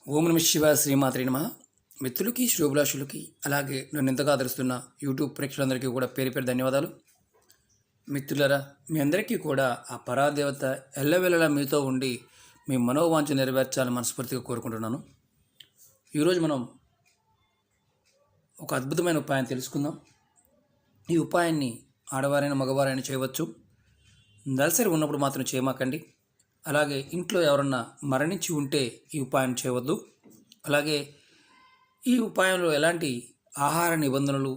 ఓం నమ శివాయ శ్రీమాత్రే నమః. మిత్రులకి శ్రోభిలాషులకి అలాగే నన్ను ఎంతగా ఆదరిస్తున్న యూట్యూబ్ ప్రేక్షకులందరికీ కూడా పేరు పేరు ధన్యవాదాలు. మిత్రులరా, మీ అందరికీ కూడా ఆ పరాదేవత ఎల్లవెల్లలా మీతో ఉండి మీ మనోవాంఛ నెరవేర్చాలని మనస్ఫూర్తిగా కోరుకుంటున్నాను. ఈరోజు మనం ఒక అద్భుతమైన ఉపాయం తెలుసుకుందాం. ఈ ఉపాయాన్ని ఆడవారైనా మగవారైనా చేయవచ్చు. నెలసరి ఉన్నప్పుడు మాత్రం చేయమాకండి. అలాగే ఇంట్లో ఎవరన్నా మరణించి ఉంటే ఈ ఉపాయం చేయవద్దు. అలాగే ఈ ఉపాయంలో ఎలాంటి ఆహార నిబంధనలు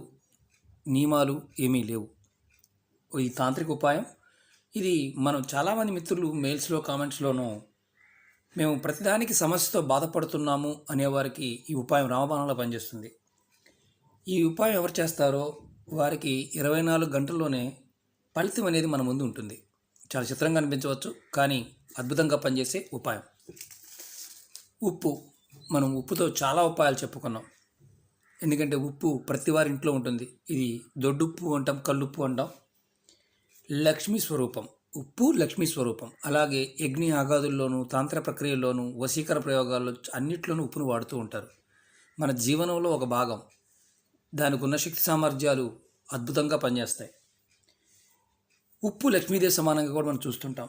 నియమాలు ఏమీ లేవు. ఈ తాంత్రిక ఉపాయం ఇది మనం చాలామంది మిత్రులు మెయిల్స్లో కామెంట్స్లోనూ మేము ప్రతిదానికి సమస్యతో బాధపడుతున్నాము అనేవారికి ఈ ఉపాయం రామబాణంలో పనిచేస్తుంది. ఈ ఉపాయం ఎవరు చేస్తారో వారికి 24 గంటల్లోనే ఫలితం అనేది మన ముందు ఉంటుంది. చాలా చిత్రంగా అనిపించవచ్చు, కానీ అద్భుతంగా పనిచేసే ఉపాయం. ఉప్పు. మనం ఉప్పుతో చాలా ఉపాయాలు చెప్పుకున్నాం. ఎందుకంటే ఉప్పు ప్రతి వారి ఇంట్లో ఉంటుంది. ఇది దొడ్డుప్పు అంటాం, కల్లుప్పు అంటాం. లక్ష్మీ స్వరూపం. ఉప్పు లక్ష్మీ స్వరూపం. అలాగే యజ్ఞ ఆగాదుల్లోనూ తాంత్ర ప్రక్రియల్లోనూ వశీకర ప్రయోగాల్లో అన్నిట్లోనూ ఉప్పును వాడుతూ ఉంటారు. మన జీవనంలో ఒక భాగం. దానికి ఉన్న శక్తి సామర్థ్యాలు అద్భుతంగా పనిచేస్తాయి. ఉప్పు లక్ష్మీదేవి సమానంగా కూడా మనం చూస్తుంటాం.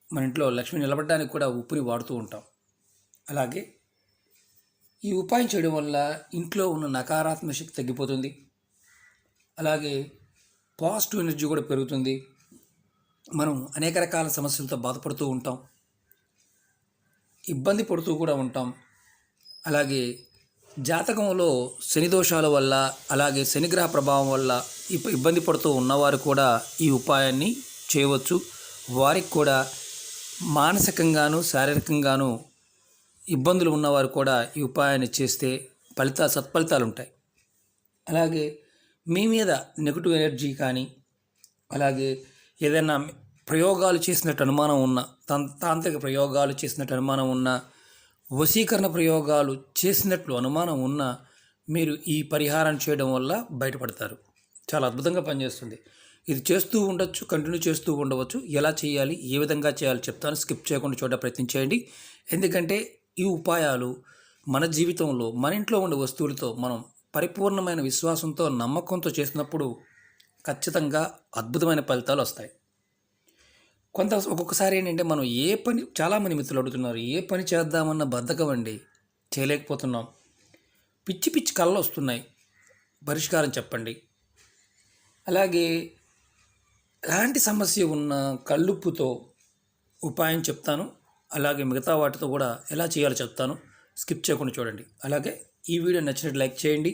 మన ఇంట్లో లక్ష్మి నిలబడడానికి కూడా ఉప్పుని వాడుతూ ఉంటాం. అలాగే ఈ ఉపాయం చేయడం వల్ల ఇంట్లో ఉన్న నకారాత్మక శక్తి తగ్గిపోతుంది. అలాగే పాజిటివ్ ఎనర్జీ కూడా పెరుగుతుంది. మనం అనేక రకాల సమస్యలతో బాధపడుతూ ఉంటాం, ఇబ్బంది పడుతూ కూడా ఉంటాం. అలాగే జాతకంలో శని దోషాల వల్ల, అలాగే శనిగ్రహ ప్రభావం వల్ల ఇబ్బంది పడుతూ ఉన్నవారు కూడా ఈ ఉపాయాన్ని చేయవచ్చు. వారికి కూడా మానసికంగాను శారీరకంగాను ఇబ్బందులు ఉన్నవారు కూడా ఈ ఉపాయాన్ని చేస్తే సత్ఫలితాలు ఉంటాయి. అలాగే మీ మీద నెగిటివ్ ఎనర్జీ కానీ, అలాగే ఏదైనా ప్రయోగాలు చేసినట్టు అనుమానం ఉన్న, తాంత్రిక ప్రయోగాలు చేసినట్టు అనుమానం ఉన్న, వశీకరణ ప్రయోగాలు చేసినట్లు అనుమానం ఉన్న మీరు ఈ పరిహారం చేయడం వల్ల బయటపడతారు. చాలా అద్భుతంగా పనిచేస్తుంది. ఇది చేస్తూ ఉండొచ్చు, కంటిన్యూ చేస్తూ ఉండవచ్చు. ఎలా చేయాలి, ఏ విధంగా చేయాలి చెప్తాను. స్కిప్ చేయకుండా చూడ ప్రయత్నించేయండి. ఎందుకంటే ఈ ఉపాయాలు మన జీవితంలో మన ఇంట్లో ఉండే వస్తువులతో మనం పరిపూర్ణమైన విశ్వాసంతో నమ్మకంతో చేసినప్పుడు ఖచ్చితంగా అద్భుతమైన ఫలితాలు వస్తాయి. ఒక్కొక్కసారి ఏంటంటే మనం ఏ పని, చాలామంది మిత్రులు అడుగుతున్నారు, ఏ పని చేద్దామన్న బద్ధకం అండి, చేయలేకపోతున్నాం, పిచ్చి పిచ్చి కళ్ళు వస్తున్నాయి, పరిష్కారం చెప్పండి. అలాగే ఎలాంటి సమస్య ఉన్న కళ్ళుప్పుతో ఉపాయం చెప్తాను. అలాగే మిగతా వాటితో కూడా ఎలా చేయాలో చెప్తాను. స్కిప్ చేయకుండా చూడండి. అలాగే ఈ వీడియో నచ్చినట్టు లైక్ చేయండి,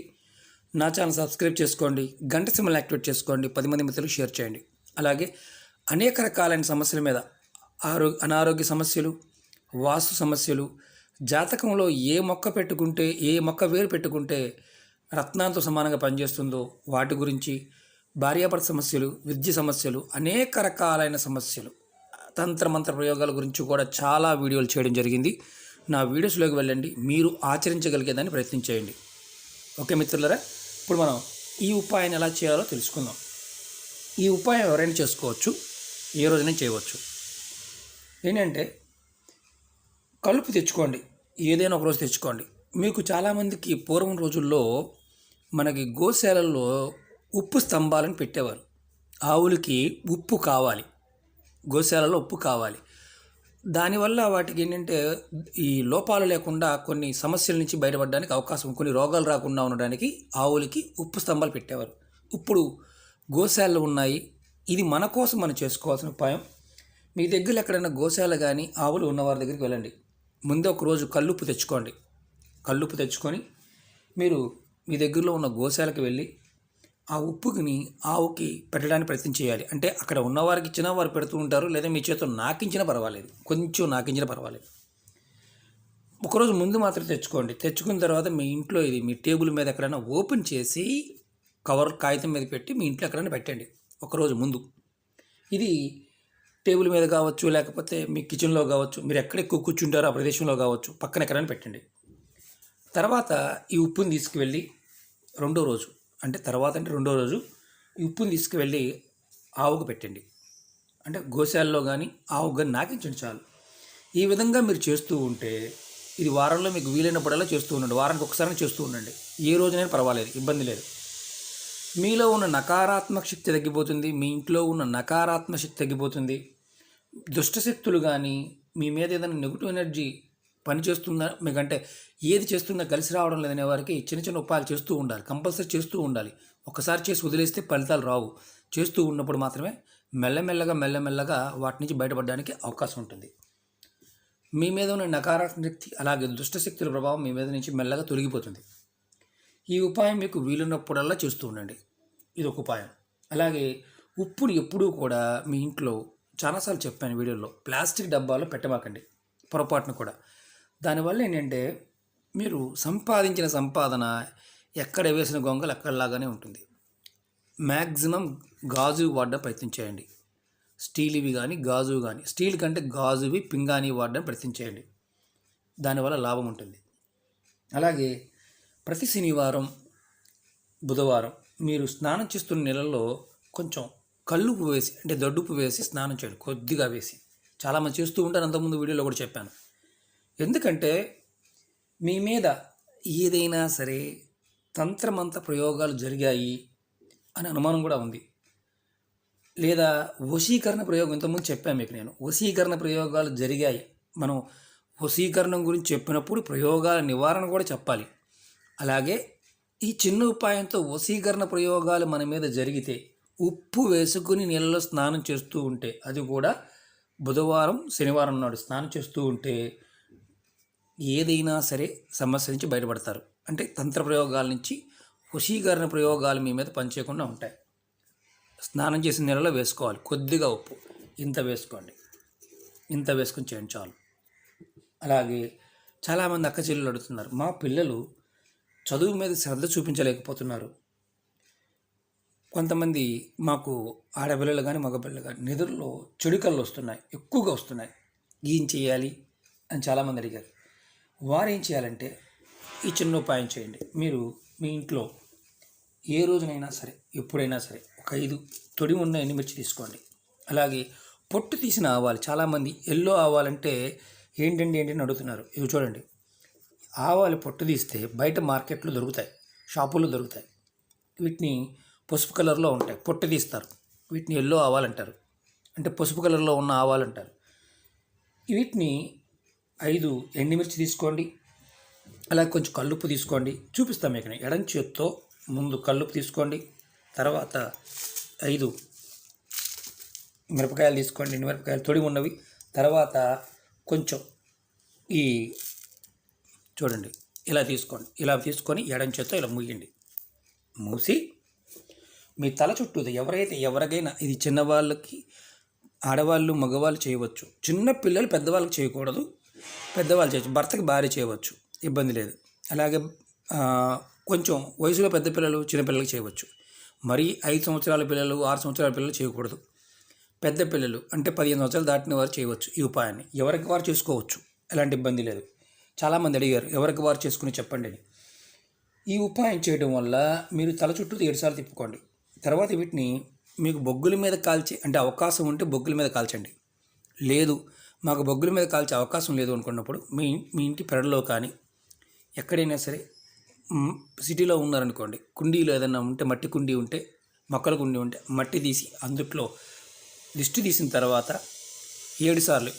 నా ఛానల్ సబ్స్క్రైబ్ చేసుకోండి, గంట సింబల్ యాక్టివేట్ చేసుకోండి, 10 మంది మిత్రులకు షేర్ చేయండి. అలాగే అనేక రకాలైన సమస్యల మీద, అనారోగ్య సమస్యలు, వాస్తు సమస్యలు, జాతకంలో ఏ మొక్క పెట్టుకుంటే, ఏ మొక్క వేరు పెట్టుకుంటే రత్నాంతో సమానంగా పనిచేస్తుందో వాటి గురించి, భార్యాభర్త సమస్యలు, విద్య సమస్యలు, అనేక రకాలైన సమస్యలు, తంత్రమంత్ర ప్రయోగాల గురించి కూడా చాలా వీడియోలు చేయడం జరిగింది. నా వీడియోస్లోకి వెళ్ళండి, మీరు ఆచరించగలిగేదాన్ని ప్రయత్నించేయండి. ఓకే మిత్రులరా, ఇప్పుడు మనం ఈ ఉపాయాన్ని ఎలా చేయాలో తెలుసుకుందాం. ఈ ఉపాయం ఎవరైనా చేసుకోవచ్చు, ఏ రోజైనా చేయవచ్చు. ఏంటంటే కలుపు తెచ్చుకోండి, ఏదైనా ఒక రోజు తెచ్చుకోండి. మీకు చాలామందికి పూర్వం రోజుల్లో మనకి గోశాలల్లో ఉప్పు స్తంభాలను పెట్టేవారు. ఆవులకి ఉప్పు కావాలి, గోశాలలో ఉప్పు కావాలి. దానివల్ల వాటికి ఏంటంటే ఈ లోపాలు లేకుండా కొన్ని సమస్యల నుంచి బయటపడడానికి అవకాశం, కొన్ని రోగాలు రాకుండా ఉండడానికి ఆవులకి ఉప్పు స్తంభాలు పెట్టేవారు. ఇప్పుడు గోశాలలు ఉన్నాయి. ఇది మన కోసం మనం చేసుకోవాల్సిన ఉపాయం. మీ దగ్గర ఎక్కడైనా గోశాల కానీ ఆవులు ఉన్నవారి దగ్గరికి వెళ్ళండి. ముందే ఒకరోజు కల్లుప్పు తెచ్చుకోండి. కల్లుప్పు తెచ్చుకొని మీరు మీ దగ్గరలో ఉన్న గోశాలకు వెళ్ళి ఆ ఉప్పుని ఆవుకి పెట్టడానికి ప్రయత్నం చేయాలి. అంటే అక్కడ ఉన్నవారికి ఇచ్చినా వారు పెడుతూ ఉంటారు, లేదా మీ చేతితో నాకించినా పర్వాలేదు, కొంచెం నాకించినా పర్వాలేదు. ఒకరోజు ముందు మాత్రం తెచ్చుకోండి. తెచ్చుకున్న తర్వాత మీ ఇంట్లో ఇది మీ టేబుల్ మీద ఎక్కడైనా ఓపెన్ చేసి కవర్ కాగితం మీద పెట్టి మీ ఇంట్లో ఎక్కడైనా పెట్టండి ఒకరోజు ముందు. ఇది టేబుల్ మీద కావచ్చు, లేకపోతే మీ కిచెన్లో కావచ్చు, మీరు ఎక్కడ ఎక్కువ కూర్చుంటారో ఆ ప్రదేశంలో కావచ్చు, పక్కన ఎక్కడైనా పెట్టండి. తర్వాత ఈ ఉప్పుని తీసుకువెళ్ళి రెండో రోజు ఈ ఉప్పుని తీసుకువెళ్ళి ఆవుకు పెట్టండి. అంటే గోశాలలో కానీ ఆవుకు కానీ నాకించండి చాలు. ఈ విధంగా మీరు చేస్తూ ఉంటే ఇది వారంలో మీకు వీలైనప్పుడల్లా చేస్తూ ఉండండి. వారానికి ఒకసారి చేస్తూ ఉండండి. ఏ రోజునైనా పర్వాలేదు, ఇబ్బంది లేదు. మీలో ఉన్న నకారాత్మక శక్తి తగ్గిపోతుంది. మీ ఇంట్లో ఉన్న నకారాత్మక శక్తి తగ్గిపోతుంది. దుష్టశక్తులు కానీ మీ మీద ఏదైనా నెగిటివ్ ఎనర్జీ పనిచేస్తుందా, మీకంటే ఏది చేస్తుందా కలిసి రావడం లేదనే వారికి చిన్న చిన్న ఉపాయాలు చేస్తూ ఉండాలి. కంపల్సరీ చేస్తూ ఉండాలి. ఒకసారి చేసి వదిలేస్తే ఫలితాలు రావు. చేస్తూ ఉన్నప్పుడు మాత్రమే మెల్లమెల్లగా వాటి నుంచి బయటపడడానికి అవకాశం ఉంటుంది. మీ మీద ఉన్న నకారాత్మక శక్తి అలాగే దుష్టశక్తుల ప్రభావం మీ మీద నుంచి మెల్లగా తొలగిపోతుంది. ఈ ఉపాయం మీకు వీలున్నప్పుడల్లా చేస్తూ ఉండండి. ఇది ఒక ఉపాయం. అలాగే ఉప్పుని ఎప్పుడూ కూడా మీ ఇంట్లో చాలాసార్లు చెప్పాను వీడియోలో, ప్లాస్టిక్ డబ్బాలో పెట్టమాకండి పొరపాటును కూడా. దానివల్ల ఏంటంటే మీరు సంపాదించిన సంపాదన ఎక్కడ వేసిన గొంగలు ఎక్కడలాగానే ఉంటుంది. మ్యాక్సిమం గాజు వాడడం ప్రయత్నం చేయండి. స్టీల్ ఇవి కానీ గాజు కానీ, స్టీల్ కంటే గాజువి పింగాణి వాడడం ప్రయత్నం చేయండి. దానివల్ల లాభం ఉంటుంది. అలాగే ప్రతి శనివారం బుధవారం మీరు స్నానం చేస్తున్న నీళ్ళల్లో కొంచెం కల్లుపు వేసి, అంటే దొడ్డుపు వేసి స్నానం చేయండి, కొద్దిగా వేసి. చాలామంది చేస్తూ ఉంటారు, అంతకుముందు వీడియోలో కూడా చెప్పాను. ఎందుకంటే మీ మీద ఏదైనా సరే తంత్రమంత్ర ప్రయోగాలు జరిగాయి అని అనుమానం కూడా ఉంది. లేదా వశీకరణ ప్రయోగం, ఇంతకుముందు చెప్పాను మీకు నేను, వశీకరణ ప్రయోగాలు జరిగాయి. మనం వశీకరణం గురించి చెప్పినప్పుడు ప్రయోగాల నివారణ కూడా చెప్పాలి. అలాగే ఈ చిన్న ఉపాయంతో వశీకరణ ప్రయోగాలు మన మీద జరిగితే ఉప్పు వేసుకుని నీళ్ళలో స్నానం చేస్తూ ఉంటే, అది కూడా బుధవారం శనివారం నాడు స్నానం చేస్తూ ఉంటే ఏదైనా సరే సమస్య నుంచి బయటపడతారు. అంటే తంత్ర ప్రయోగాల నుంచి వశీకరణ ప్రయోగాలు మీ మీద పనిచేయకుండా ఉంటాయి. స్నానం చేసిన నీళ్ళలో వేసుకోవాలి, కొద్దిగా ఉప్పు ఇంత వేసుకోండి, ఇంత వేసుకొని చేయండి చాలు. అలాగే చాలామంది అక్క చెల్లెలు అడుగుతున్నారు, మా పిల్లలు చదువు మీద శ్రద్ధ చూపించలేకపోతున్నారు. కొంతమంది మాకు ఆడపిల్లలు కానీ మగపిల్లలు కానీ నిద్రలో చెడు కళ్ళు వస్తున్నాయి, ఎక్కువగా వస్తున్నాయి, ఏం చేయాలి అని చాలామంది అడిగారు. వారు ఏం చేయాలంటే ఈ చిన్న ఉపాయం చేయండి. మీరు మీ ఇంట్లో ఏ రోజునైనా సరే, ఎప్పుడైనా సరే, ఒక 5 తొడి ఉన్న ఎండుమిర్చి తీసుకోండి. అలాగే పొట్టు తీసిన ఆవాలు, చాలామంది ఎల్లో ఆవాలంటే ఏంటండి అని అడుగుతున్నారు. ఇవి చూడండి, ఆవాలు పొట్టు తీస్తే బయట మార్కెట్లో దొరుకుతాయి, షాపుల్లో దొరుకుతాయి. వీటిని పసుపు కలర్లో ఉంటాయి, పొట్టు తీస్తారు. వీటిని ఎల్లో ఆవాలు అంటారు, అంటే పసుపు కలర్లో ఉన్న ఆవాలు అంటారు. వీటిని 5 ఎండుమిర్చి తీసుకోండి. అలాగే కొంచెం కల్లుప్పు తీసుకోండి. చూపిస్తాం మీకు. ఎడం చేత్తో ముందు కల్లుప్పు తీసుకోండి. తర్వాత 5 మిరపకాయలు తీసుకోండి, మిరపకాయలు తొడి ఉన్నవి. తర్వాత కొంచెం ఈ చూడండి ఇలా తీసుకోండి. ఇలా తీసుకొని ఎడం చేత్తో ఇలా మూయండి. మూసి మీ తల చుట్టూ ఎవరికైనా, ఇది చిన్నవాళ్ళకి, ఆడవాళ్ళు మగవాళ్ళు చేయవచ్చు, చిన్న పిల్లలు పెద్దవాళ్ళకి చేయకూడదు, పెద్దవాళ్ళు చేయవచ్చు, భర్తకి భార్య చేయవచ్చు, ఇబ్బంది లేదు. అలాగే కొంచెం వయసులో పెద్ద పిల్లలు చిన్నపిల్లలకి చేయవచ్చు. మరి 5 సంవత్సరాల పిల్లలు 6 సంవత్సరాల పిల్లలు చేయకూడదు. పెద్ద పిల్లలు అంటే 15 సంవత్సరాలు దాటిన వారు చేయవచ్చు. ఈ ఉపాయాన్ని ఎవరికి వారు చేసుకోవచ్చు, ఎలాంటి ఇబ్బంది లేదు. చాలామంది అడిగారు ఎవరికి వారు చేసుకుని చెప్పండి అని. ఈ ఉపాయం చేయడం వల్ల మీరు తల చుట్టూ 7 సార్లు తిప్పుకోండి. తర్వాత వీటిని మీకు బొగ్గుల మీద కాల్చే, అంటే అవకాశం ఉంటే బొగ్గుల మీద కాల్చండి. లేదు మాకు బొగ్గుల మీద కాల్చే అవకాశం లేదు అనుకున్నప్పుడు మీ ఇంటి పెరడులో కానీ ఎక్కడైనా సరే, సిటీలో ఉన్నారనుకోండి, కుండీలో ఏదైనా ఉంటే, మట్టి కుండీ ఉంటే, మొక్కల కుండీ ఉంటే మట్టి తీసి అందుట్లో దిష్టి తీసిన తర్వాత 7 సార్లు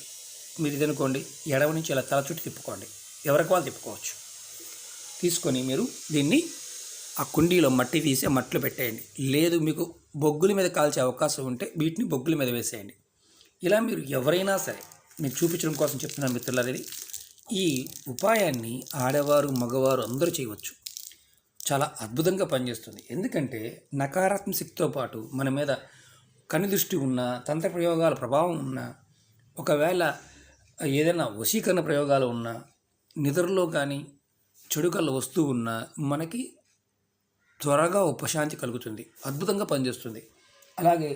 మీరు ఇదనుకోండి, ఎడమ నుంచి ఇలా తల చుట్టూ తిప్పుకోండి. ఎవరికి వాళ్ళు తిప్పుకోవచ్చు. తీసుకొని మీరు దీన్ని ఆ కుండీలో మట్టి తీసి ఆ మట్టిలో పెట్టేయండి. లేదు మీకు బొగ్గుల మీద కాల్చే అవకాశం ఉంటే వీటిని బొగ్గుల మీద వేసేయండి. ఇలా మీరు ఎవరైనా సరే, మీకు చూపించడం కోసం చెప్తున్నాను మిత్రులారా, ఈ ఉపాయాన్ని ఆడవారు మగవారు అందరూ చేయవచ్చు. చాలా అద్భుతంగా పనిచేస్తుంది. ఎందుకంటే నకారాత్మక శక్తితో పాటు మన మీద కనుదృష్టి ఉన్న, తంత్ర ప్రయోగాల ప్రభావం ఉన్న, ఒకవేళ ఏదైనా వశీకరణ ప్రయోగాలు ఉన్నా, నిద్రలో కానీ చెడు కళ్ళు వస్తూ ఉన్నా మనకి త్వరగా ఉపశాంతి కలుగుతుంది, అద్భుతంగా పనిచేస్తుంది. అలాగే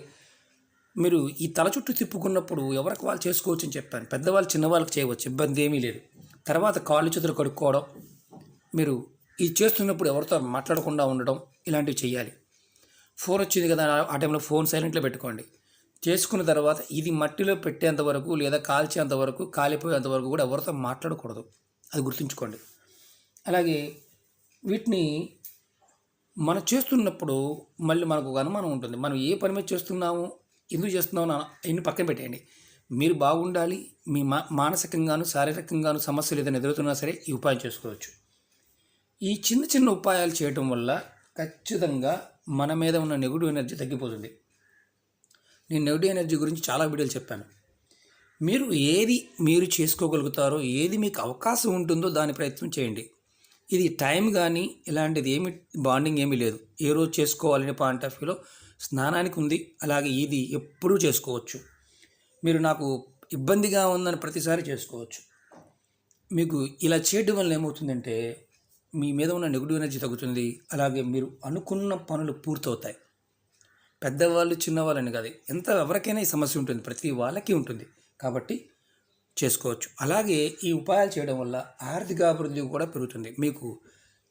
మీరు ఈ తల చుట్టూ తిప్పుకున్నప్పుడు ఎవరికి వాళ్ళు చేసుకోవచ్చు అని చెప్పాను. పెద్దవాళ్ళు చిన్నవాళ్ళకి చేయవచ్చు, ఇబ్బంది ఏమీ లేదు. తర్వాత కాళ్ళు చేతులు కడుక్కోవడం, మీరు ఇది చేస్తున్నప్పుడు ఎవరితో మాట్లాడకుండా ఉండడం, ఇలాంటివి చేయాలి. ఫోన్ వచ్చింది కదా, ఆ టైంలో ఫోన్ సైలెంట్లో పెట్టుకోండి. చేసుకున్న తర్వాత ఇది మట్టిలో పెట్టేంత వరకు లేదా కాల్చేంత వరకు, కాలిపోయేంత వరకు కూడా ఎవరితో మాట్లాడకూడదు. అది గుర్తుంచుకోండి. అలాగే వీటిని మనం చేస్తున్నప్పుడు మళ్ళీ మనకు ఒక అనుమానం ఉంటుంది. మనం ఏ పని మీద చేస్తున్నాము, ఎందుకు చేస్తున్నాము ఇన్ని పక్కన పెట్టేయండి. మీరు బాగుండాలి, మీ మానసికంగాను శారీరకంగాను సమస్యలు ఏదైనా ఎదురుతున్నా సరే ఈ ఉపాయం చేసుకోవచ్చు. ఈ చిన్న చిన్న ఉపాయాలు చేయటం వల్ల ఖచ్చితంగా మన మీద ఉన్న నెగిటివ్ ఎనర్జీ తగ్గిపోతుంది. నేను నెగిటివ్ ఎనర్జీ గురించి చాలా వీడియోలు చెప్పాను. ఏది మీరు చేసుకోగలుగుతారో, ఏది మీకు అవకాశం ఉంటుందో దాని ప్రయత్నం చేయండి. ఇది టైం కానీ ఇలాంటిది బాండింగ్ ఏమీ లేదు. ఏ రోజు చేసుకోవాలనే పాయింట్ ఆఫ్ వ్యూలో స్నానానికి ఉంది. అలాగే ఇది ఎప్పుడూ చేసుకోవచ్చు. మీరు నాకు ఇబ్బందిగా ఉందని ప్రతిసారి చేసుకోవచ్చు. మీకు ఇలా చేయడం వల్ల ఏమవుతుందంటే మీ మీద ఉన్న నెగిటివ్ ఎనర్జీ తగ్గుతుంది. అలాగే మీరు అనుకున్న పనులు పూర్తవుతాయి. పెద్దవాళ్ళు చిన్నవాళ్ళని కాదు, ఎవరికైనా ఈ సమస్య ఉంటుంది, ప్రతి వాళ్ళకి ఉంటుంది. కాబట్టి చేసుకోవచ్చు. అలాగే ఈ ఉపాయాలు చేయడం వల్ల ఆర్థిక అభివృద్ధి కూడా పెరుగుతుంది. మీకు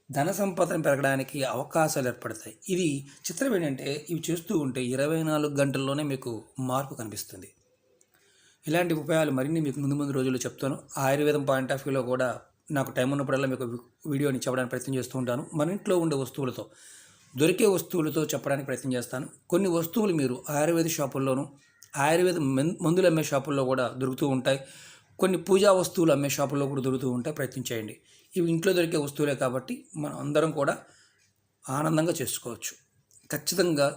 ధన సంపదన పెరగడానికి అవకాశాలు ఏర్పడతాయి. ఇది చిత్రం ఏంటంటే ఇవి చేస్తూ ఉంటే 24 గంటల్లోనే మీకు మార్పు కనిపిస్తుంది. ఇలాంటి ఉపాయాలు మరిన్ని మీకు ముందు రోజుల్లో చెప్తాను. ఆయుర్వేదం పాయింట్ ఆఫ్ వ్యూలో కూడా నాకు టైం ఉన్నప్పుడల్లా మీకు వీడియోని చెప్పడానికి ప్రయత్నం చేస్తూ ఉంటాను. మన ఇంట్లో ఉండే వస్తువులతో, దొరికే వస్తువులతో చెప్పడానికి ప్రయత్నం చేస్తాను. కొన్ని వస్తువులు మీరు ఆయుర్వేద షాపుల్లోనూ, ఆయుర్వేద మందులు అమ్మే షాపుల్లో కూడా దొరుకుతూ ఉంటాయి. కొన్ని పూజా వస్తువులు అమ్మే షాపుల్లో కూడా దొరుకుతూ ఉంటాయి. ప్రయత్నం చేయండి. ఇవి ఇంట్లో దొరికే వస్తువులే కాబట్టి మనం అందరం కూడా ఆనందంగా చేసుకోవచ్చు. ఖచ్చితంగా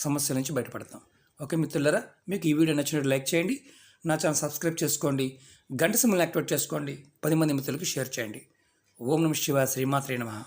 సమస్యల నుంచి బయటపడతాం. ఓకే మిత్రులారా, మీకు ఈ వీడియో నచ్చినట్టు లైక్ చేయండి, నా ఛానల్ సబ్స్క్రైబ్ చేసుకోండి, గంట సింబల్ని యాక్టివేట్ చేసుకోండి, 10 మంది మిత్రులకు షేర్ చేయండి. ఓం నమః శివాయ, శ్రీమాత్రే నమః.